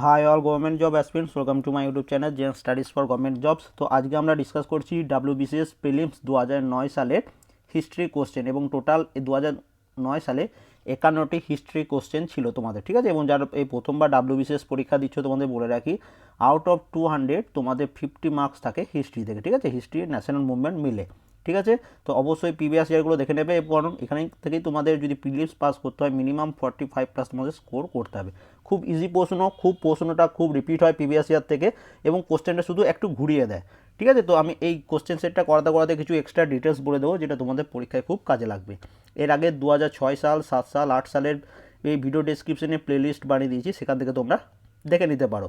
High all government job aspirants, welcome to my YouTube channel gen studies for government jobs. তো আজকে আমরা discuss করছি WBCS prelims 2009 সালের history question, এবং total 2009 সালে 51টি হিস্ট্রি কোশ্চেন ছিল তোমাদের, ঠিক আছে। এবং যারা এই প্রথমবার ডাব্লিউবিসিএস পরীক্ষা দিচ্ছ তোমাদের বলে রাখি, আউট অফ 200 তোমাদের 50 মার্কস থাকে হিস্ট্রি থেকে, ঠিক আছে, হিস্ট্রি ন্যাশনাল মুভমেন্ট মিলে, ঠিক আছে। তো অবশ্যই প্রিভিয়াস ইয়ারগুলো দেখে নেবে, কারণ এখানে থেকেই তোমাদের যদি প্রিলিমস পাস করতে হয় মিনিমাম 45+ তোমাদের স্কোর করতে হবে। খুব ইজি প্রশ্ন, প্রশ্নটা খুব রিপিট হয় প্রিভিয়াস ইয়ার থেকে, এবং কোশ্চেনটা শুধু একটু ঘুরিয়ে দেয়, ঠিক আছে। তো আমি এই কোশ্চেন সেটটা করাতে করাতে কিছু এক্সট্রা ডিটেলস বলে দেবো, যেটা তোমাদের পরীক্ষায় খুব কাজে লাগবে। এর আগে 2006 সাল, 7 সাল, 8 সালের এই ভিডিও ডেসক্রিপশনে প্লেলিস্ট বানিয়ে দিয়েছি, সেখান থেকে তোমরা দেখে নিতে পারো।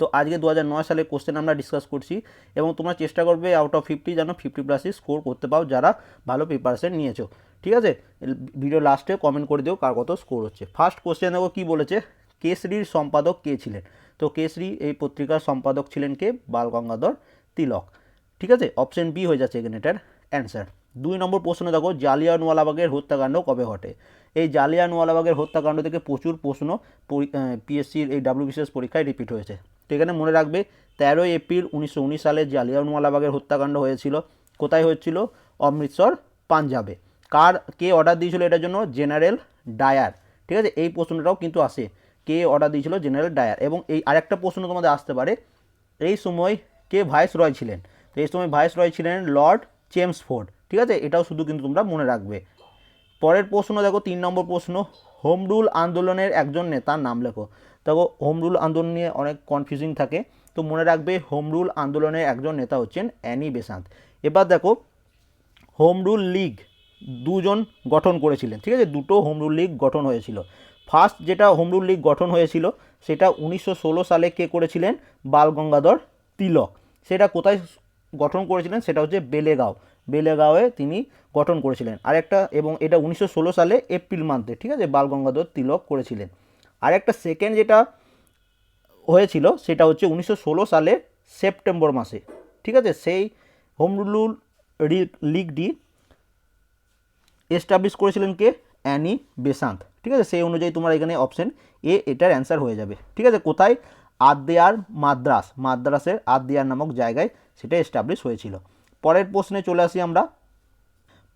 তো আজকে 2009 সালের কোশ্চেন আমরা ডিসকাস করছি, এবং তোমরা চেষ্টা করবে আউট অফ 50 যেন 50+ স্কোর করতে পাও, যারা ভালো প্রিপারেশন নিয়েছো, ঠিক আছে। ভিডিও লাস্টে কমেন্ট করে দিও কার কত স্কোর হচ্ছে। ফার্স্ট কোশ্চেন দেখো কী বলেছে, কেসরির সম্পাদক কে ছিলেন। তো কেসরি এই পত্রিকার সম্পাদক ছিলেন কে? বাল গঙ্গাধর তিলক, ঠিক আছে। অপশন বি হয়ে যাচ্ছে এখানে এটার অ্যান্সার। 2 নম্বর প্রশ্ন দেখো, জালিয়ানওয়ালাবাগের হত্যাকাণ্ড কবে ঘটে। এই জালিয়ানওয়ালাবাগের হত্যাকাণ্ড থেকে প্রচুর প্রশ্ন পিএসসির এই ডাব্লিউবিসিএস পরীক্ষায় রিপিট হয়েছে। তো এখানে মনে রাখবে 13 এপ্রিল 1919 সালে জালিয়ানওয়ালাবাগের হত্যাকাণ্ড হয়েছিল। কোথায় হয়েছিল? অমৃতসর, পাঞ্জাবে। কে অর্ডার দিয়েছিল এটার জন্য? জেনারেল ডায়ার, ঠিক আছে। এই প্রশ্নটাও কিন্তু আসে, কে অর্ডার দিয়েছিল? General Dyer. এবং এই আরেকটা প্রশ্ন তোমাদের আসতে পারে, এই সময় কে ভাইস রয় ছিলেন। তো এই সময় ভাইস রয় ছিলেন লর্ড চেমসফোর্ড, ঠিক আছে। এটাও শুধু কিন্তু তোমরা মনে রাখবে। পরের প্রশ্ন দেখো, 3 নম্বর প্রশ্ন, হোম রুল আন্দোলনের একজন নেতার নাম লেখো। দেখো হোম রুল আন্দোলন নিয়ে অনেক কনফিউজিং থাকে, তো মনে রাখবে হোম রুল আন্দোলনের একজন নেতা হচ্ছেন অ্যানি বেসান্ত। এবার দেখো, হোম রুল লীগ দুজন গঠন করেছিলেন, ঠিক আছে, দুটো হোম রুল লীগ গঠন হয়েছিল। ফার্স্ট যেটা হোম রুল লীগ গঠন হয়েছিল সেটা 1916 সালে কে করেছিলেন? বাল গঙ্গাধর তিলক। সেটা কোথায় গঠন করেছিলেন? সেটা হচ্ছে বেলেগাঁও, বেলেগাঁওয়ে তিনি গঠন করেছিলেন। আরেকটা, এবং এটা 1916 সালে এপ্রিল মান্থে, ঠিক আছে, বাল গঙ্গাধর তিলক করেছিলেন। আরেকটা সেকেন্ড যেটা হয়েছিল সেটা হচ্ছে 1916 সালে সেপ্টেম্বর মাসে, ঠিক আছে। সেই হোম রুল লীগটি এস্টাবলিশ করেছিলেন কে? অ্যানি বেসান্ত, ঠিক আছে। সেই অনুযায়ী তোমার এখানে অপশন এ এটার অ্যান্সার হয়ে যাবে, ঠিক আছে। কোথায়? আদ্যার মাদ্রাস, মাদ্রাসের আদ্যার নামক জায়গায় সেটা এস্টাবলিশ হয়েছিল। পরের প্রশ্নে চলে আসি আমরা।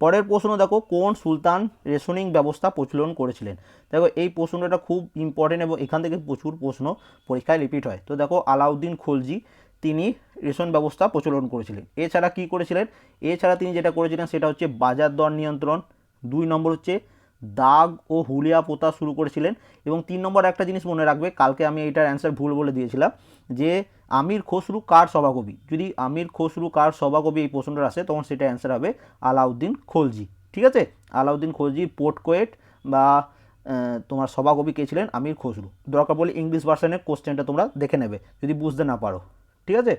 পরের প্রশ্ন দেখো, কোন সুলতান রেশনিং ব্যবস্থা প্রচলন করেছিলেন। দেখো এই প্রশ্নটা খুব ইম্পর্টেন্ট, এবং এখান থেকে প্রচুর প্রশ্ন পরীক্ষায় রিপিট হয়। তো দেখো, আলাউদ্দিন খলজি তিনি রেশন ব্যবস্থা প্রচলন করেছিলেন। এছাড়া কি করেছিলেন? এছাড়া তিনি যেটা করেছিলেন সেটা হচ্ছে বাজার দর নিয়ন্ত্রণ। 2 নম্বর হচ্ছে দাগ ও হুলিয়া পোতা শুরু করেছিলেন। এবং 3 নম্বর একটা জিনিস মনে রাখবে, কালকে আমি এটার অ্যান্সার ভুল বলে দিয়েছিলাম, যে আমির খসরু কার সভাকবি। যদি আমির খসরু কার সভাকবি এই প্রশ্নটা আসে, তখন সেটা অ্যান্সার হবে আলাউদ্দিন খলজি, ঠিক আছে। আলাউদ্দিন খলজির পোর্ট কোয়েট বা তোমার সভাকবি কে ছিলেন? আমির খসরু। দরকার পড়লে ইংলিশ ভার্সনের কোশ্চেনটা তোমরা দেখে নেবে যদি বুঝতে না পারো, ঠিক আছে।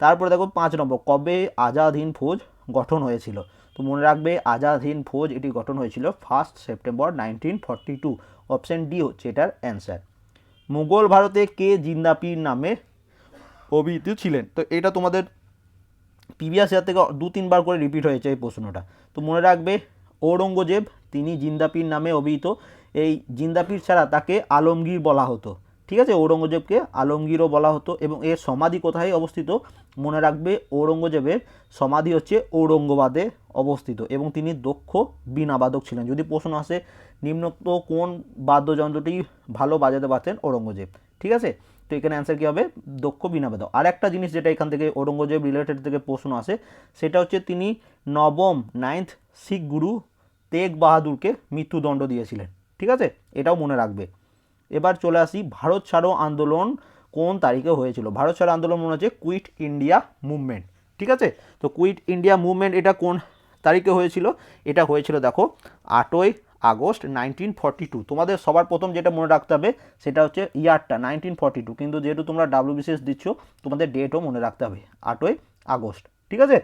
তারপরে দেখো 5 নম্বর, কবে আজাদ হিন্দ ফৌজ গঠন হয়েছিল। তো মনে রাখবে আজাদ হিন্দ ফৌজ এটি গঠন হয়েছিল 1 সেপ্টেম্বর 1942। অপশন ডি হচ্ছে এটার অ্যান্সার। মুঘল ভারতে কে জিন্দাপীর নামে অভিহিত ছিলেন। তো এটা তোমাদের প্রিভিয়াস ইয়ার থেকে 2-3 বার করে রিপিট হয়েছে এই প্রশ্নটা। তো মনে রাখবে ঔরঙ্গজেব তিনি জিন্দাপীর নামে অভিহিত। এই জিন্দাপীর ছাড়া তাকে আলমগীর বলা হতো, ঠিক আছে। ঔরঙ্গজেবকে আলমগীরও বলা হতো। এবং এর সমাধি কোথায় অবস্থিত? মনে রাখবে ঔরঙ্গজেবের সমাধি হচ্ছে ঔরঙ্গাবাদে অবস্থিত, এবং তিনি দক্ষ বীণাবাদক ছিলেন। যদি প্রশ্ন আসে নিম্নোক্ত কোন বাদ্যযন্ত্রটি ভালো বাজাতে পারতেন ঔরঙ্গজেব, ঠিক আছে। তো এখানে অ্যান্সার কী হবে? দক্ষ বীণাবাদক। আর একটা জিনিস যেটা এখান থেকে ঔরঙ্গজেব রিলেটেড থেকে প্রশ্ন আসে, সেটা হচ্ছে তিনি নবম 9th শিখ গুরু তেগ বাহাদুরকে মৃত্যুদণ্ড দিয়েছিলেন, ঠিক আছে, এটাও মনে রাখবে। এবার চলে আসি, ভারত ছাড়ো আন্দোলন কোন তারিখে হয়েছিল। ভারত ছাড়ো আন্দোলন মনে হচ্ছে কুইট ইন্ডিয়া মুভমেন্ট, ঠিক আছে। তো কুইট ইন্ডিয়া মুভমেন্ট এটা কোন তারিখে হয়েছিল? এটা হয়েছিল দেখো 8ই আগস্ট 1942। তোমাদের সবার প্রথম যেটা মনে রাখতে হবে সেটা হচ্ছে ইয়ারটা 1942, কিন্তু যেহেতু তোমরা ডাব্লিউবিসিএস দিচ্ছ তোমাদের ডেটও মনে রাখতে হবে, 8ই আগস্ট, ঠিক আছে।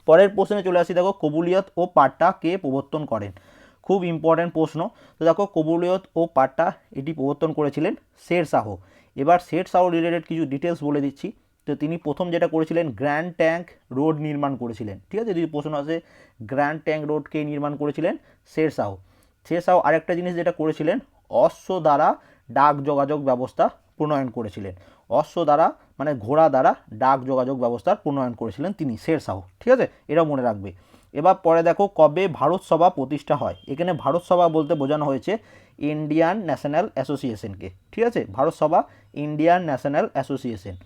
পরের প্রশ্নে চলে আসি, দেখো কবুলিয়ত ও পাট্টা কে প্রবর্তন করেন। খুব ইম্পর্ট্যান্ট প্রশ্ন। তো দেখো কবুলিয়ত ও পাট্টা এটি প্রবর্তন করেছিলেন শের শাহ। এবার শের শাহ রিলেটেড কিছু ডিটেলস বলে দিচ্ছি। তো তিনি প্রথম যেটা করেছিলেন গ্র্যান্ড ট্যাঙ্ক রোড নির্মাণ করেছিলেন, ঠিক আছে। যদি প্রশ্ন আসে গ্র্যান্ড ট্যাঙ্ক রোড কে নির্মাণ করেছিলেন? শের শাহ। শের শাহ আরেকটা জিনিস যেটা করেছিলেন, অশ্ব দ্বারা ডাক যোগাযোগ ব্যবস্থা প্রণয়ন করেছিলেন? অশ্ব দ্বারা মানে ঘোড়া দ্বারা ডাক যোগাযোগ ব্যবস্থার প্রণয়ন করেছিলেন তিনি, শেরশাহ। ঠিক আছে, এটাও মনে রাখবে। এবার পরে দেখো, কবে ভারত সভা প্রতিষ্ঠা হয়? এখানে ভারত সভা বলতে বোঝানো হয়েছে ইন্ডিয়ান ন্যাশনাল অ্যাসোসিয়েশনকে। ঠিক আছে, ভারত সভা ইন্ডিয়ান ন্যাশনাল অ্যাসোসিয়েশন।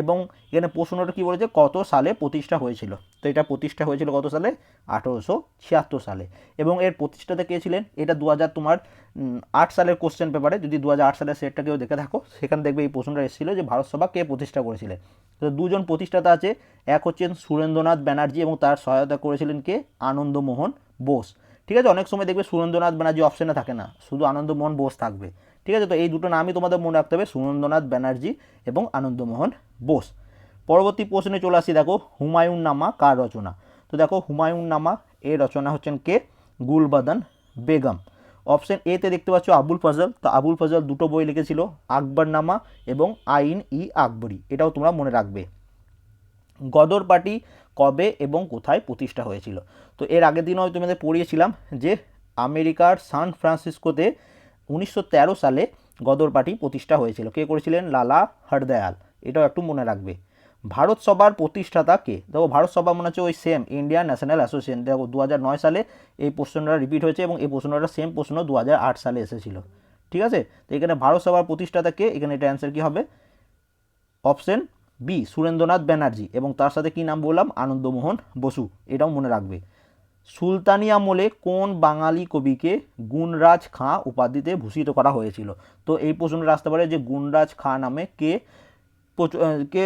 এবং এখানে প্রশ্নটা কী বলেছে, কত সালে প্রতিষ্ঠা হয়েছিল? তো এটা প্রতিষ্ঠা হয়েছিল কত সালে? 1876 সালে। এবং এর প্রতিষ্ঠাতা কে ছিলেন? এটা 2000 তোমার 8 সালের কোশ্চেন পেপারে, যদি 2008 সালের সেটটা কেউ দেখে থাকো, সেখানে দেখবে এই প্রশ্নটা এসেছিল যে ভারত সভা কে প্রতিষ্ঠা করেছিলেন। তো দুজন প্রতিষ্ঠাতা আছে, এক হচ্ছেন সুরেন্দ্রনাথ ব্যানার্জি এবং তার সহায়তা করেছিলেন কে? আনন্দমোহন বোস। ঠিক আছে, অনেক সময় দেখবে সুরেন্দ্রনাথ ব্যানার্জি অপশানে থাকে না, শুধু আনন্দমোহন বোস থাকবে। ঠিক আছে, তো এই দুটো নামই তোমাদের মনে রাখতে হবে, সুরেন্দ্রনাথ ব্যানার্জি এবং আনন্দমোহন বোস। পরবর্তী প্রশ্নে চলে আসি, দেখো হুমায়ুন নামা কার রচনা? তো দেখো হুমায়ুন নামা এর রচনা হচ্ছেন কে? গুলবাদন বেগম। অপশন এ তে দেখতে পাচ্ছ আবুল ফজল। তো আবুল ফজল দুটো বই লিখেছিল, আকবরনামা এবং আইন ই আকবরী, এটাও তোমরা মনে রাখবে। গদর পার্টি কবে এবং কোথায় প্রতিষ্ঠা হয়েছিল? তো এর আগের দিনও তোমাদের পড়িয়েছিলাম যে আমেরিকার সান ফ্রান্সিসকোতে 1913 সালে গদর পার্টি প্রতিষ্ঠা হয়েছিল। কে করেছিলেন? লালা হরদয়াল, এটাও একটু মনে রাখবে। ভারত সভার প্রতিষ্ঠাতা কে? দেখো ভারত সভা মনে হচ্ছে ওই সেম ইন্ডিয়ান ন্যাশনাল অ্যাসোসিয়েশন। দেখো 2009 সালে এই প্রশ্নটা রিপিট হয়েছে এবং এই প্রশ্নটা সেম প্রশ্ন 2008 সালে এসেছিল। ঠিক আছে, তো এখানে ভারত সভার প্রতিষ্ঠাতা কে? এখানে এটা অ্যান্সার কী হবে? অপশন বি, সুরেন্দ্রনাথ ব্যানার্জি এবং তার সাথে কি নাম বললাম? আনন্দমোহন বসু, এটাও মনে রাখবে। সুলতানি আমলে কোন বাঙালি কবিকে গুণরাজ খাঁ উপাধিতে ভূষিত করা হয়েছিল? তো এই প্রশ্নটা আসতে পারে যে গুণরাজ খাঁ নামে কে কে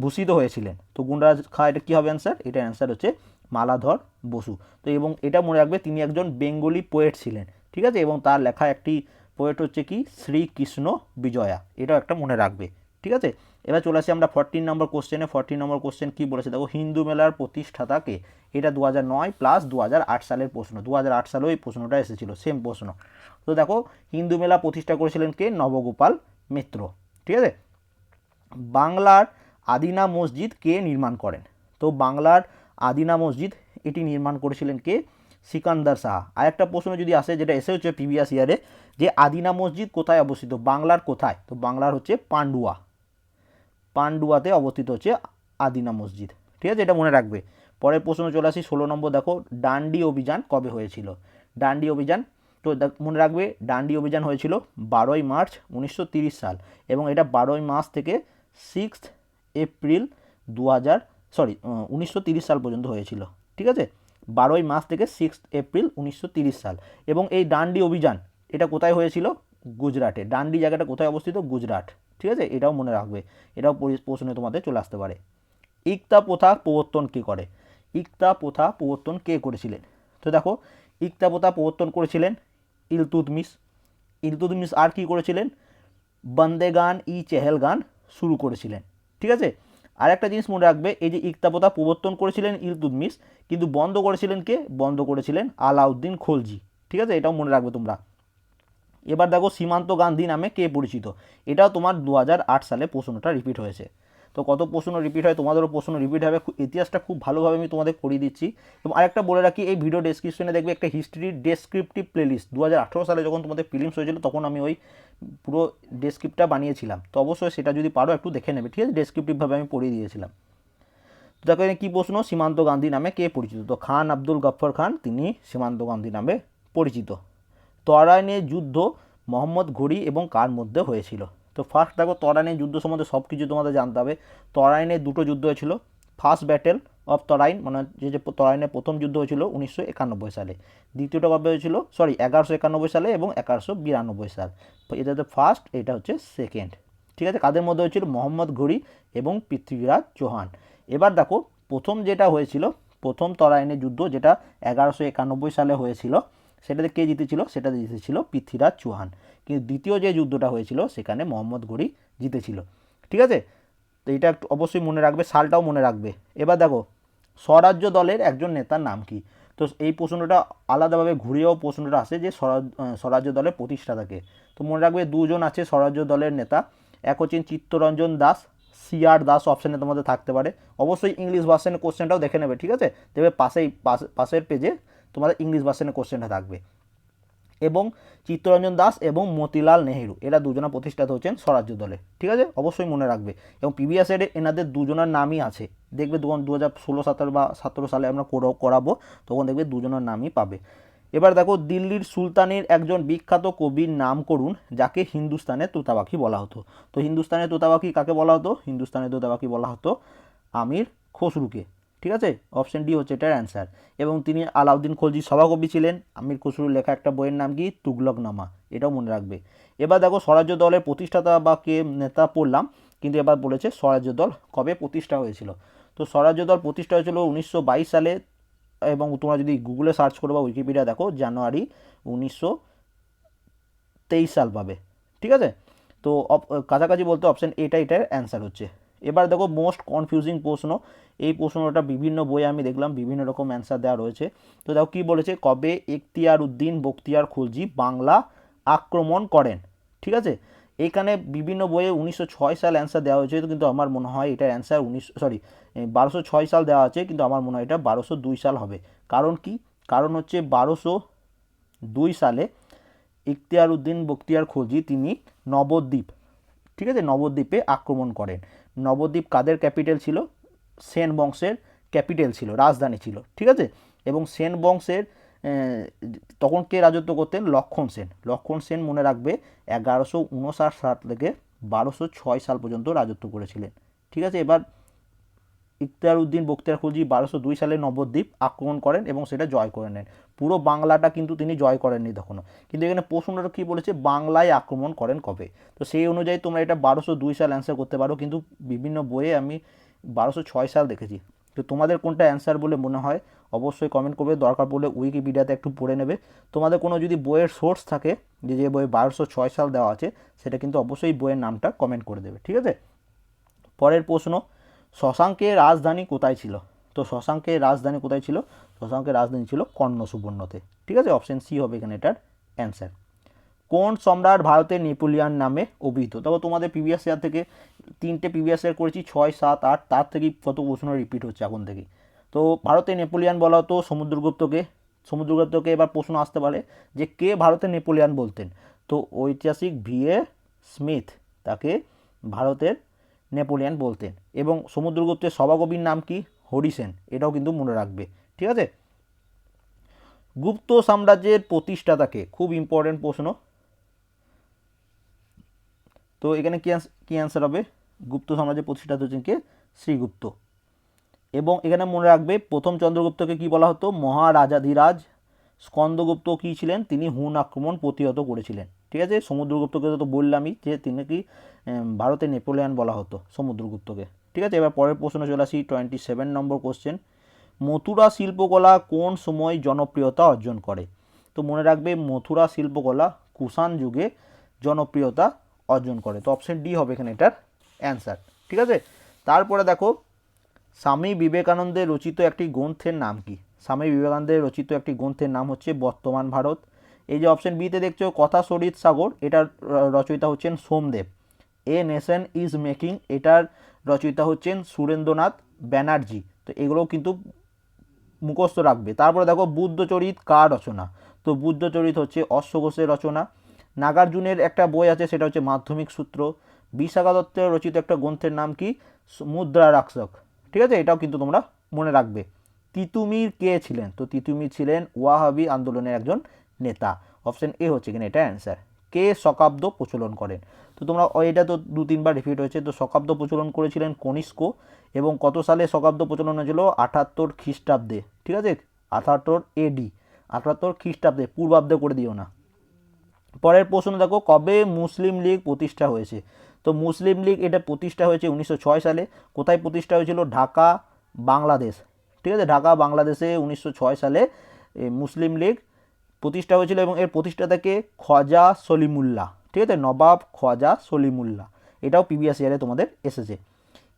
ভূষিত হয়েছিলেন? তো গুণরাজ খাঁ, এটা কী হবে অ্যান্সার? এটা অ্যান্সার হচ্ছে মালাধর বসু। তো এবং এটা মনে রাখবে তিনি একজন বেঙ্গলি পোয়েট ছিলেন। ঠিক আছে, এবং তার লেখা একটি পোয়েট হচ্ছে কি? শ্রীকৃষ্ণ বিজয়া, এটাও একটা মনে রাখবে। ঠিক আছে, এবার চলে আসি আমরা 14 নম্বর কোশ্চেনে। 14 নম্বর কোশ্চেন কী বলেছে দেখো, হিন্দু মেলার প্রতিষ্ঠাতাকে? এটা 2009 প্লাস 2008 সালের প্রশ্ন, 2008 সালেও এই প্রশ্নটা এসেছিল, সেম প্রশ্ন। তো দেখো হিন্দু মেলা প্রতিষ্ঠা করেছিলেন কে? নবগোপাল মিত্র। ঠিক আছে, বাংলার আদিনা মসজিদ কে নির্মাণ করেন? তো বাংলার আদিনা মসজিদ এটি নির্মাণ করেছিলেন কে? সিকান্দার শাহ। আর একটা প্রশ্ন যদি আসে, যেটা এসে হচ্ছে প্রিভিয়াস ইয়ারে, যে আদিনা মসজিদ কোথায় অবস্থিত? বাংলার কোথায়? তো বাংলার হচ্ছে পান্ডুয়া, পান্ডুয়াতে অবস্থিত হচ্ছে আদিনা মসজিদ। ঠিক আছে, এটা মনে রাখবে। পরের প্রশ্ন চলে আসি 16 নম্বর, দেখো ডান্ডি অভিযান কবে হয়েছিল? ডান্ডি অভিযান, তো মনে রাখবে ডান্ডি অভিযান হয়েছিল 12ই মার্চ 1930 সাল এবং এটা 12ই মার্চ থেকে 6 এপ্রিল 1930 সাল পর্যন্ত হয়েছিল। ঠিক আছে, 12ই মার্চ থেকে 6 এপ্রিল 1930 সাল। এবং এই ডান্ডি অভিযান এটা কোথায় হয়েছিল? গুজরাটে। ডান্ডি জায়গাটা কোথায় অবস্থিত? গুজরাট। ঠিক আছে, এটাও মনে রাখবে, এটাও প্রশ্নে তোমাদের চলে আসতে পারে। ইকতা প্রথা প্রবর্তন কে করে? ইকতা প্রথা প্রবর্তন কে করেছিলেন? তো দেখো ইকতা প্রথা প্রবর্তন করেছিলেন ইলতুৎমিশ। ইলতুৎমিশ আর কি করেছিলেন? বন্দে গান ই চেহেল গান শুরু করেছিলেন। ঠিক আছে, আর একটা জিনিস মনে রাখবে, এই যে ইকতা প্রথা প্রবর্তন করেছিলেন ইলতুৎমিশ, কিন্তু বন্ধ করেছিলেন কে? বন্ধ করেছিলেন আলাউদ্দিন খলজি। ঠিক আছে, এটাও মনে রাখবে তোমরা। এবার দেখো সীমান্ত গান্ধী নামে কে পরিচিত? এটাও তোমার 2008 সালে প্রশ্নটা রিপিট হয়েছে। তো কত প্রশ্ন রিপিট হয়, তোমাদেরও প্রশ্ন রিপিট হবে। ইতিহাসটা খুব ভালোভাবে আমি তোমাদের করিয়ে দিচ্ছি। এবং আরেকটা বলে রাখি, এই ভিডিও ডেসক্রিপশনে দেখবে একটা হিস্ট্রি ডেসক্রিপটিভ প্লেলিস্ট। 2018 সালে যখন তোমাদের ফিলিমস হয়েছিল তখন আমি ওই পুরো ডেসক্রিপ্টটা বানিয়েছিলাম, তো অবশ্যই সেটা যদি পারো একটু দেখে নেবে। ঠিক আছে, ডেসক্রিপটিভভাবে আমি পড়িয়ে দিয়েছিলাম। তো দেখো এখানে কী প্রশ্ন, সীমান্ত গান্ধী নামে কে পরিচিত? তো খান আব্দুল গফর খান, তিনি সীমান্ত গান্ধী নামে পরিচিত। তরাইনের যুদ্ধ মোহাম্মদ ঘুরি এবং কার মধ্যে হয়েছিল? তো ফার্স্ট দেখো তরাইনের যুদ্ধ সম্বন্ধে সব কিছু তোমাদের জানতে হবে। তরাইনের দুটো যুদ্ধ হয়েছিল, ফার্স্ট ব্যাটেল অফ তরাইন, মানে যে তরাইনের প্রথম যুদ্ধ হয়েছিল 1991 সালে, দ্বিতীয়টা কবে হয়েছিল? 1191 সালে এবং 1192 সাল। এটা হচ্ছে ফার্স্ট, এটা হচ্ছে সেকেন্ড। ঠিক আছে, কাদের মধ্যে হয়েছিল? মোহাম্মদ ঘুরি এবং পৃথ্বীরাজ চৌহান। এবার দেখো প্রথম যেটা হয়েছিল, প্রথম তরাইনের যুদ্ধ যেটা 1191 সালে হয়েছিল, সেটাতে কে জিতেছিল? সেটাতে জিতেছিল পৃথ্বীরাজ চৌহান। কিন্তু দ্বিতীয় যে যুদ্ধটা হয়েছিল সেখানে মোহাম্মদ ঘুরি জিতেছিল। ঠিক আছে, তো এটা একটু অবশ্যই মনে রাখবে, সালটাও মনে রাখবে। এবার দেখো স্বরাজ্য দলের একজন নেতার নাম কি? তো এই প্রশ্নটা আলাদাভাবে ঘুরিয়েও প্রশ্নটা আসে যে স্বরাজ্য দলের প্রতিষ্ঠাতাকে। তো মনে রাখবে দুজন আছে স্বরাজ্য দলের নেতা, এক হচ্ছেন চিত্তরঞ্জন দাস, সিআর দাস অপশানে তোমাদের থাকতে পারে। অবশ্যই ইংলিশ ভার্সনের কোশ্চেনটাও দেখে নেবে। ঠিক আছে, দেখবে পাশের পেজে তোমাদের ইংলিশ ভার্সনের কোশ্চেনটা থাকবে। এবং চিত্তরঞ্জন দাস এবং মতিলাল নেহেরু, এরা দুজনা প্রতিষ্ঠাতা হচ্ছেন স্বরাজ্য দলে। ঠিক আছে, অবশ্যই মনে রাখবে। এবং প্রিভিয়াস ইয়ারে এনাদের দুজনের নামই আছে, দেখবে 2016-17 বা 17 সালে আমরা করাবো, তখন দেখবে দুজনের নামই পাবে। এবার দেখো, দিল্লির সুলতানের একজন বিখ্যাত কবির নাম করুন যাকে হিন্দুস্তানের তোতাপাখি বলা হতো। তো হিন্দুস্তানের তোতাপাখি কাকে বলা হতো? হিন্দুস্তানের তোতাপাখি বলা হতো আমির খসরুকে। ঠিক আছে, অপশন ডি হচ্ছে এটার অ্যান্সার। এবং তিনি আলাউদ্দিন খলজির সভাকবি ছিলেন। আমির খসরুর লেখা একটা বইয়ের নাম কি? তুগলকনামা, এটাও মনে রাখবে। এবার দেখো, স্বরাজ্য দলের প্রতিষ্ঠাতা বা কে নেতা পড়লাম, কিন্তু এবার বলেছে স্বরাজ্য দল কবে প্রতিষ্ঠা হয়েছিল। তো স্বরাজ্য দল প্রতিষ্ঠা হয়েছিল 1922 সালে, এবং তোমরা যদি গুগলে সার্চ করো বা উইকিপিডিয়া দেখো, জানুয়ারি 1923 সাল পাবে। ঠিক আছে, তো কাছাকাছি বলতে অপশন এটার অ্যান্সার হচ্ছে। এবার দেখো, মোস্ট কনফিউজিং প্রশ্ন, এই প্রশ্নটা বিভিন্ন বইয়ে আমি দেখলাম বিভিন্ন রকম অ্যান্সার দেওয়া রয়েছে। তো দেখো কী বলেছে, কবে এখতিয়ার উদ্দিন বখতিয়ার খলজি বাংলা আক্রমণ করেন? ঠিক আছে, এখানে বিভিন্ন বইয়ে 1906 সাল অ্যান্সার দেওয়া হয়েছে, কিন্তু আমার মনে হয় এটার অ্যান্সার 1206 সাল দেওয়া আছে, কিন্তু আমার মনে হয় এটা 1202 সাল হবে। কারণ কি? কারণ হচ্ছে 1202 সালে ইখতিয়ার উদ্দিন বখতিয়ার খলজি তিনি নবদ্বীপ, ঠিক আছে, নবদ্বীপে আক্রমণ করেন। নবদ্বীপ কাদের ক্যাপিটাল ছিল? সেন বংশের ক্যাপিটাল ছিল, রাজধানী ছিল। ঠিক আছে, এবং সেন বংশের তখন কে রাজত্ব করতেন? লক্ষণ সেন। লক্ষণ সেন মনে রাখবে 1159 সাল থেকে 1206 সাল পর্যন্ত রাজত্ব করেছিলেন। ঠিক আছে, এবার ইখতিয়ার উদ্দিন বখতিয়ার খলজি 1202 সালে নবদ্বীপ আক্রমণ করেন এবং সেটা জয় করে নেন। পুরো বাংলাটা কিন্তু তিনি জয় করেননি তখনও, কিন্তু এখানে প্রশ্নটা কী বলেছে? বাংলায় আক্রমণ করেন কবে? তো সেই অনুযায়ী তোমরা এটা 1202 সাল অ্যান্সার করতে পারো, কিন্তু বিভিন্ন বইয়ে আমি 1206 সাল দেখেছি। তো তোমাদের কোনটা অ্যান্সার বলে মনে হয় অবশ্যই কমেন্ট করবে, দরকার পড়লে উইকিপিডিয়াতে একটু পড়ে নেবে। তোমাদের কোনো যদি বইয়ের সোর্স থাকে যে বইয়ে 1206 সাল দেওয়া আছে, সেটা কিন্তু অবশ্যই বইয়ের নামটা কমেন্ট করে দেবে। ঠিক আছে, পরের প্রশ্ন, শশাঙ্কের রাজধানী কোথায় ছিল? তো শশাঙ্কের রাজধানী কোথায় ছিল? শশাঙ্কের রাজধানী ছিল কর্ণ সুবর্ণতে। ঠিক আছে, অপশন সি হবে এখানে এটার অ্যান্সার। কোন সম্রাট ভারতের নেপোলিয়ান নামে অভিহিত? তবে তোমাদের প্রিভিয়াস ইয়ার থেকে 3টে প্রিভিয়াস ইয়ার করেছি, 6, 7, 8, তার থেকেই কত প্রশ্ন রিপিট হচ্ছে এখন থেকেই। তো ভারতের নেপোলিয়ান বলা হতো সমুদ্রগুপ্তকে। সমুদ্রগুপ্তকে এবার প্রশ্ন আসতে পারে যে কে ভারতের নেপোলিয়ান বলতেন? তো ঐতিহাসিক VA স্মিথ তাকে ভারতের নেপোলিয়ান বলতেন। এবং সমুদ্রগুপ্তের সভাকবির নাম কি? হরিসেন, এটাও কিন্তু মনে রাখবে। ঠিক আছে, গুপ্ত সাম্রাজ্যের প্রতিষ্ঠাতাকে, খুব ইম্পর্টেন্ট প্রশ্ন। তো এখানে কি অ্যান্সার হবে? গুপ্ত সাম্রাজ্যের প্রতিষ্ঠাতা হচ্ছেন কে? শ্রীগুপ্ত। এবং এখানে মনে রাখবে প্রথম চন্দ্রগুপ্তকে কি বলা হতো? মহারাজাধিরাজ। স্কন্দগুপ্ত কী ছিলেন? তিনি হুন আক্রমণ প্রতিহত করেছিলেন। ঠিক আছে, সমুদ্রগুপ্তকে তো বললামই যে তিনি কি ভারতের নেপোলিয়ান বলা হতো সমুদ্রগুপ্তকে। ঠিক আছে, এবার পরের প্রশ্ন চলে আসি, 27 নম্বর কোশ্চেন। মথুরা শিল্পকলা কোন সময় জনপ্রিয়তা অর্জন করে? তো মনে রাখবে মথুরা শিল্পকলা কুষাণ যুগে জনপ্রিয়তা অর্জন করে। তো অপশন ডি হবে এখানে এটার অ্যান্সার। ঠিক আছে, তারপরে দেখো, স্বামী বিবেকানন্দের রচিত একটি গ্রন্থের নাম কি? স্বামী বিবেকানন্দের রচিত একটি গ্রন্থের নাম হচ্ছে বর্তমান ভারত। এই যে অপশন বিতে দেখছো কথা সরিত সাগর, এটার রচয়িতা হচ্ছেন Somdev. A nation is making, এটার রচয়িতা হচ্ছেন সুরেন্দ্রনাথ ব্যানার্জি। তো এগুলোও কিন্তু মুখস্থ রাখবে। তারপরে দেখো, বুদ্ধচরিত কার রচনা? তো বুদ্ধচরিত হচ্ছে অশ্ব ঘোষের রচনা। নাগার্জুনের একটা বই আছে, সেটা হচ্ছে মাধ্যমিক সূত্র। বিশাখা দত্তের রচিত একটা গ্রন্থের নাম কি? মুদ্রা রাক্ষক। ঠিক আছে, এটাও কিন্তু তোমরা মনে রাখবে। তিতুমির কে ছিলেন? তো তিতুমির ছিলেন ওয়াহাবি আন্দোলনের একজন নেতা। অপশন এ হচ্ছে কিনা এটা অ্যান্সার। কে শকাব্দ প্রচলন করেন? তো তোমরা এটা তো 2-3 বার রিপিট হয়েছে। তো শকাব্দ প্রচলন করেছিলেন কনিষ্ক। এবং কত সালে শকাব্দ প্রচলন হয়েছিল? 78 খ্রিস্টাব্দে। ঠিক আছে, 78 AD, 78 খ্রিস্টাব্দে, পূর্বাব্দে করে দিও না। পরের প্রশ্ন দেখো, কবে মুসলিম লীগ প্রতিষ্ঠা হয়েছে? তো মুসলিম লীগ এটা প্রতিষ্ঠা হয়েছে 1906 সালে। কোথায় প্রতিষ্ঠা হয়েছিল? ঢাকা, বাংলাদেশ। ঠিক আছে, ঢাকা বাংলাদেশে 1906 সালে মুসলিম লীগ প্রতিষ্ঠা হয়েছিল। এবং এর প্রতিষ্ঠাতাকে খ্বাজা সলিমুল্লাহ। ঠিক আছে, নবাব খ্বাজা সলিমুল্লাহ। এটাও প্রিভিয়াস ইয়ারে তোমাদের এসেছে।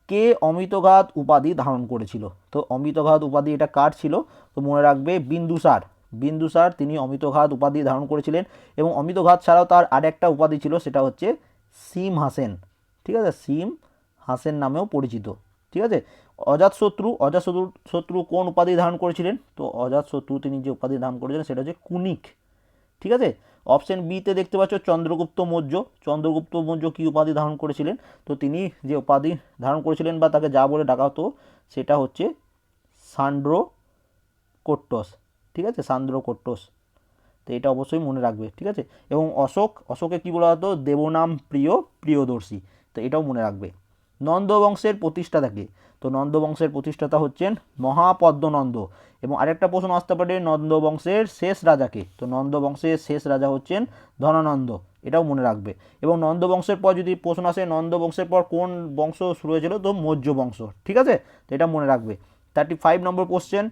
কে অমিতঘাত উপাধি ধারণ করেছিল? তো অমিতঘাত উপাধি এটা কার ছিল? তো মনে রাখবে বিন্দুসার। বিন্দুসার তিনি অমিতঘাত উপাধি ধারণ করেছিলেন। এবং অমিতঘাত ছাড়াও তার আরেকটা উপাধি ছিল, সেটা হচ্ছে সিম হাসেন। ঠিক আছে, সিম হাসেন নামেও পরিচিত। ঠিক আছে, অজাতশত্রু কোন উপাধি ধারণ করেছিলেন? তো অজাতশত্রু তিনি যে উপাধি ধারণ করেছিলেন সেটা হচ্ছে কুনিক। ঠিক আছে। অপশন বিতে দেখতে পাচ্ছ চন্দ্রগুপ্ত মৌর্য। চন্দ্রগুপ্ত মৌর্য কী উপাধি ধারণ করেছিলেন? তো তিনি যে উপাধি ধারণ করেছিলেন বা তাকে যা বলে ডাকা হতো সেটা হচ্ছে সান্ড্রো কোট্টস। ঠিক আছে, সান্দ্রো কোট্টস। তো এটা অবশ্যই মনে রাখবে। ঠিক আছে, এবং অশোকে কী বলা হতো? দেবনাম প্রিয় প্রিয়দর্শী। তো এটাও মনে রাখবে। নন্দবংশের প্রতিষ্ঠাতা কে? তো নন্দবংশের প্রতিষ্ঠাতা হচ্ছেন মহাপদ্মনন্দ। এবং আরেকটা প্রশ্ন আসতে পারে নন্দবংশের শেষ রাজাকে? তো নন্দবংশের শেষ রাজা হচ্ছেন ধনানন্দ। এটাও মনে রাখবে। এবং নন্দবংশের পর যদি প্রশ্ন আসে নন্দবংশের পর কোন বংশ শুরু হয়েছিল? তো মৌর্য বংশ। ঠিক আছে, তো এটা মনে রাখবে। 35 নম্বর কোশ্চেন,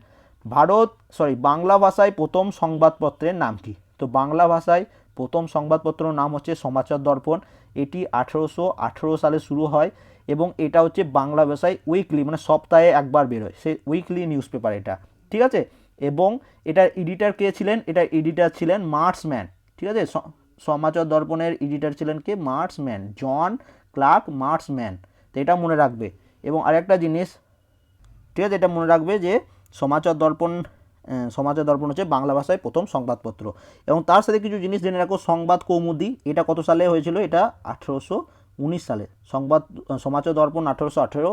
বাংলা ভাষায় প্রথম সংবাদপত্রের নাম কি? তো বাংলা ভাষায় প্রথম সংবাদপত্রের নাম হচ্ছে সমাচার দর্পণ। এটি 1818 সালে শুরু হয় এবং এটা হচ্ছে বাংলা ভাষায় উইকলি, মানে সপ্তাহে একবার বেরোয়, সে উইকলি নিউজ পেপার এটা। ঠিক আছে, এবং এটার এডিটর কে ছিলেন? এটার এডিটর ছিলেন মার্সম্যান। ঠিক আছে, সমাচার দর্পণের এডিটর ছিলেন কে? মার্সম্যান, জন ক্লার্ক মার্সম্যান। তো এটা মনে রাখবে। এবং আরেকটা জিনিস, ঠিক আছে, এটা মনে রাখবে যে সমাচার দর্পণ হচ্ছে বাংলা ভাষায় প্রথম সংবাদপত্র। এবং তার সাথে কিছু জিনিস জেনে রাখো। সংবাদ কৌমুদী এটা কত সালে হয়েছিল? এটা 1819 সালে। সমাচার দর্পণ 1818,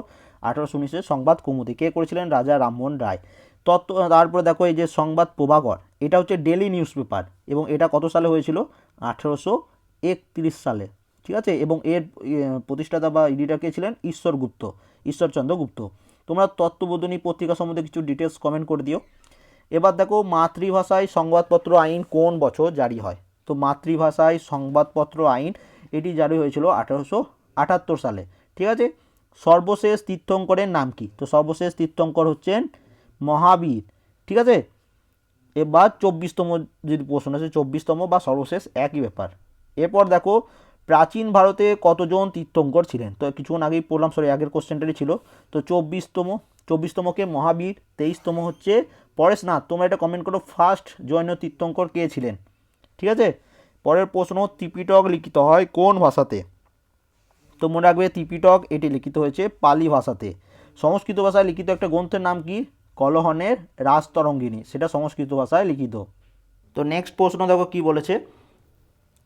1819 সংবাদ কৌমুদী কে করেছিলেন? রাজা রামমোহন রায়। তারপরে দেখো এই যে সংবাদ প্রভাকর, এটা হচ্ছে ডেলি নিউজ পেপার এবং এটা কত সালে হয়েছিল? 1831 সালে। ঠিক আছে, এবং এর প্রতিষ্ঠাতা বা এডিটর কে ছিলেন? ঈশ্বরচন্দ্র গুপ্ত। তোমরা তত্ত্ববোধিনী পত্রিকা সম্বন্ধে কিছু ডিটেলস কমেন্ট করে দিও। এবার দেখো মাতৃভাষায় সংবাদপত্র আইন কোন বছর জারি হয়? তো মাতৃভাষায় সংবাদপত্র আইন এটি জারি হয়েছিল 1878 সালে। ঠিক আছে, সর্বশেষ তীর্থঙ্করের নাম কি? তো সর্বশেষ তীর্থঙ্কর হচ্ছেন মহাবীর। ঠিক আছে, এবার 24তম যদি প্রশ্ন আছে, 24তম বা সর্বশেষ একই ব্যাপার। এরপর দেখো প্রাচীন ভারতে কতজন তীর্থঙ্কর ছিলেন? তো কিছুক্ষণ আগেই পড়লাম, আগের কোশ্চেনটারই ছিল। তো 24তমকে মহাবীর, 23তম হচ্ছে পরেশনাথ। তোমরা এটা কমেন্ট করো ফার্স্ট জৈন তীর্থঙ্কর কে ছিলেন। ঠিক আছে, পরের প্রশ্ন, ত্রিপিটক লিখিত হয় কোন ভাষাতে? তো মনে রাখবে ত্রিপিটক এটি লিখিত হয়েছে পালি ভাষাতে। সংস্কৃত ভাষায় লিখিত একটা গ্রন্থের নাম কি? কলহনের রাজতরঙ্গিনী, সেটা সংস্কৃত ভাষায় লিখিত। তো নেক্সট প্রশ্ন দেখো কি বলেছে,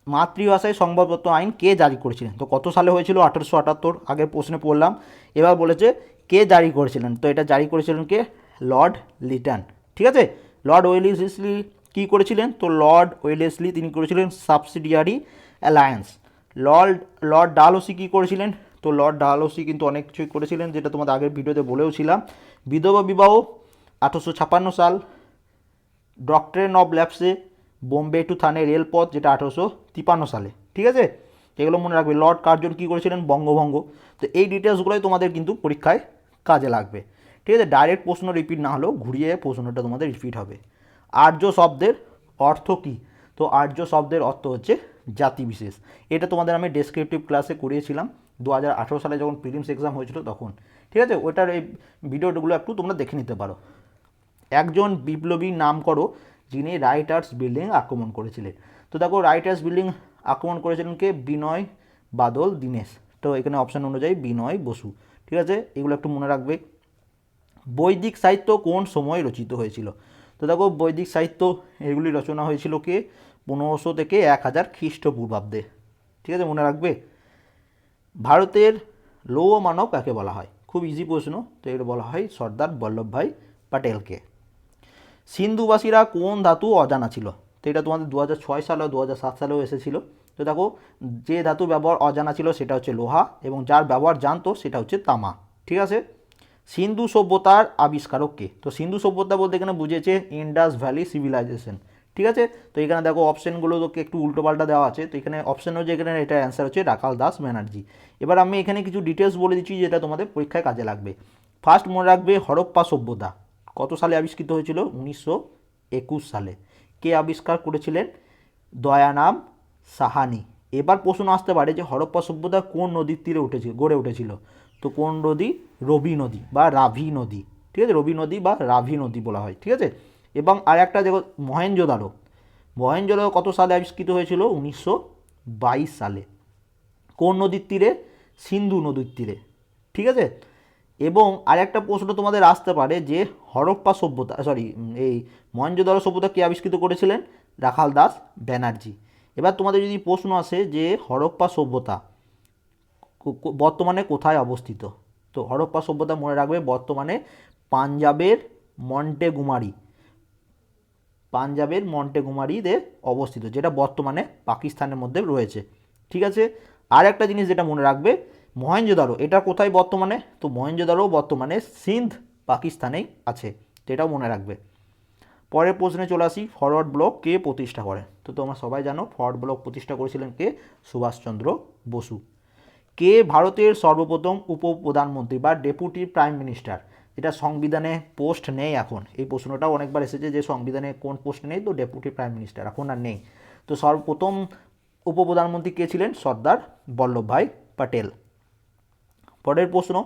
মাতৃভাষায় সংবাদপত্র আইন কে জারি করেছিলেন? তো কত সালে হয়েছিল? 1878, আগের প্রশ্নে পড়লাম। এবার বলেছে কে জারি করেছিলেন? তো এটা জারি করেছিলেন কে? লর্ড লিটন। ঠিক আছে, লর্ড ওয়েলেসলি কী করেছিলেন? তো লর্ড ওয়েলেসলি তিনি করেছিলেন সাবসিডিয়ারি অ্যালায়েন্স। লর্ড ডালহৌসি কী করেছিলেন? তো লর্ড ডালহৌসি কিন্তু অনেক কিছুই করেছিলেন, যেটা তোমাদের আগের ভিডিওতে বলেওছিলাম। বিধবা বিবাহ 1856 সাল। ডক্ট্রেন অফ ল্যাপসে বোম্বে টু থানে রেলপথ, যেটা 1853 সালে। ঠিক আছে, এগুলো মনে রাখবে। লর্ড কার্জন কী করেছিলেন? বঙ্গভঙ্গ। তো এই ডিটেলসগুলোই তোমাদের কিন্তু পরীক্ষায় কাজে লাগবে। ঠিক আছে, ডাইরেক্ট প্রশ্ন রিপিট না হলেও ঘুরিয়ে প্রশ্নটা তোমাদের রিপিট হবে। আর্য শব্দের অর্থ কী? তো আর্য শব্দের অর্থ হচ্ছে জাতিবিশেষ। এটা তোমাদের আমি ডেসক্রিপটিভ ক্লাসে করিয়েছিলাম 2018 সালে যখন প্রিলিমস এক্সাম হয়েছিল তখন। ঠিক আছে, ওইটার এই ভিডিওগুলো একটু তোমরা দেখে নিতে পারো। একজন বিপ্লবীর নাম করো যিনি রাইটার্স বিল্ডিং আক্রমণ করেছিলেন। তো দেখো রাইটার্স বিল্ডিং আক্রমণ করেছিলেন কে? বিনয় বাদল দীনেশ। তো এখানে অপশান অনুযায়ী বিনয় বসু। ঠিক আছে, এগুলো একটু মনে রাখবে। বৈদিক সাহিত্য কোন সময় রচিত হয়েছিল? তো দেখো বৈদিক সাহিত্য এগুলি রচনা হয়েছিল কে? 1500 থেকে 1000 খ্রিস্টপূর্বাব্দে। ঠিক আছে, মনে রাখবে। ভারতের লৌহ মানব কাকে বলা হয়? খুব ইজি প্রশ্ন। তো এটা বলা হয় সর্দার বল্লভভাই প্যাটেলকে। সিন্ধুবাসীরা কোন ধাতু অজানা ছিল? তো এটা তোমাদের 2006 সালে 2007 সালেও এসেছিল। তো দেখো যে ধাতু ব্যবহার অজানা ছিল সেটা হচ্ছে লোহা, এবং যার ব্যবহার জানতো সেটা হচ্ছে তামা। ঠিক আছে, সিন্ধু সভ্যতার আবিষ্কারক কে? তো সিন্ধু সভ্যতা বলতে এখানে বুঝেছে ইন্ডাস ভ্যালি সিভিলাইজেশন। ঠিক আছে, তো এখানে দেখো অপশানগুলো তোকে একটু উল্টোপাল্টা দেওয়া আছে। তো এখানে অপশান হচ্ছে, এখানে এটার অ্যান্সার হচ্ছে রাখাল দাস ব্যানার্জি। এবার আমি এখানে কিছু ডিটেলস বলে দিচ্ছি যেটা তোমাদের পরীক্ষায় কাজে লাগবে। ফার্স্ট মনে রাখবে হরপ্পা সভ্যতা কত সালে আবিষ্কৃত হয়েছিল? 1921 সালে। কে আবিষ্কার করেছিলেন? দয়ানাম সাহানি। এবার প্রশ্ন আসতে পারে যে হরপ্পা সভ্যতা কোন নদীর তীরে গড়ে উঠেছিল? তো কোন নদী? রবি নদী বা রাভি নদী। ঠিক আছে, রবি নদী বা রাভি নদী বলা হয়। ঠিক আছে, এবং আর একটা দেখো মহেঞ্জোদারো কত সালে আবিষ্কৃত হয়েছিল? 1922 সালে। কোন নদীর তীরে? সিন্ধু নদীর তীরে। ঠিক আছে, এবং আরেকটা প্রশ্ন তোমাদের আসতে পারে যে হরপ্পা সভ্যতা এই মহেঞ্জোদারো সভ্যতা কে আবিষ্কৃত করেছিলেন? রাখাল দাস ব্যানার্জি। এবার তোমাদের যদি প্রশ্ন আসে যে হরপ্পা সভ্যতা বর্তমানে কোথায় অবস্থিত, তো হরপ্পা সভ্যতা মনে রাখবে বর্তমানে পাঞ্জাবের মন্টেগুমারি, পাঞ্জাবের মন্টেগুমারিতে অবস্থিত, যেটা বর্তমানে পাকিস্তানের মধ্যে রয়েছে। ঠিক আছে, আর একটা জিনিস যেটা মনে রাখবে, মহেঞ্জোদারো এটা কোথায় বর্তমানে, তো মহেঞ্জোদারো বর্তমানে সিন্ধ পাকিস্তানেই আছে, সেটাও মনে রাখবে। পরের প্রশ্নে চলে আসি, ফরওয়ার্ড ব্লক কে প্রতিষ্ঠা করে, তো তোমরা সবাই জানো ফরওয়ার্ড ব্লক প্রতিষ্ঠা করেছিলেন কে, সুভাষচন্দ্র বসু। কে ভারতের সর্বপ্রথম উপপ্রধানমন্ত্রী বা ডেপুটি প্রাইম মিনিস্টার, যেটা সংবিধানে পোস্ট নেই এখন, এই প্রশ্নটাও অনেকবার এসেছে যে সংবিধানে কোন পোস্ট নেই, তো ডেপুটি প্রাইম মিনিস্টার এখন আর নেই। তো সর্বপ্রথম উপপ্রধানমন্ত্রী কে ছিলেন, সর্দার বল্লভভাই প্যাটেল। পরের প্রশ্ন,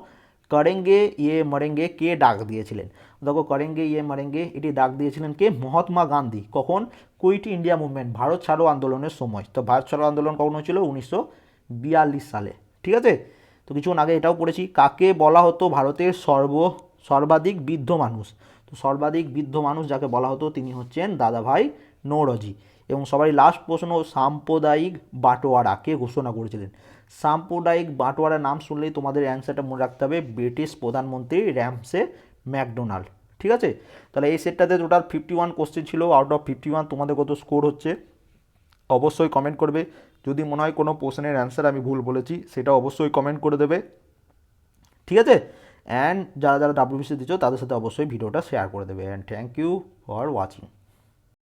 করেঙ্গে ইয়ে মরেঙ্গে কে ডাক দিয়েছিলেন, দেখো করেঙ্গে ইয়ে মরেঙ্গে এটি ডাক দিয়েছিলেন কে, মহাত্মা গান্ধী। কখন, কুইট ইন্ডিয়া মুভমেন্ট, ভারত ছাড়ো আন্দোলনের সময়। তো ভারত ছাড়ো আন্দোলন কখন হয়েছিল, 1942 সালে। ঠিক আছে, তো কিছুক্ষণ আগে এটাও পড়েছি, কাকে বলা হতো ভারতের সর্বাধিক বৃদ্ধ মানুষ, তো সর্বাধিক বৃদ্ধ মানুষ যাকে বলা হতো তিনি হচ্ছেন দাদাভাই নৌরোজি। এবং সবারই লাস্ট প্রশ্ন, সাম্প্রদায়িক বাটোয়ারা কে ঘোষণা করেছিলেন, সাম্প্রদায়িক বাটোয়ারা নাম শুনলেই তোমাদের অ্যান্সারটা মনে রাখতে হবে, ব্রিটিশ প্রধানমন্ত্রী র্যামসে ম্যাকডোনাল্ড। ঠিক আছে, তাহলে এই সেটটাতে টোটাল 51 কোশ্চেন ছিল, আউট অফ 51 তোমাদের কত স্কোর হচ্ছে অবশ্যই কমেন্ট করবে। যদি মনে হয় কোনো প্রশ্নের অ্যান্সার আমি ভুল বলেছি সেটা অবশ্যই কমেন্ট করে দেবে। ঠিক আছে, অ্যান্ড যারা যারা ডাব্লিউবিসি দিচ্ছ তাদের সাথে অবশ্যই ভিডিওটা শেয়ার করে দেবে। And thank you for watching.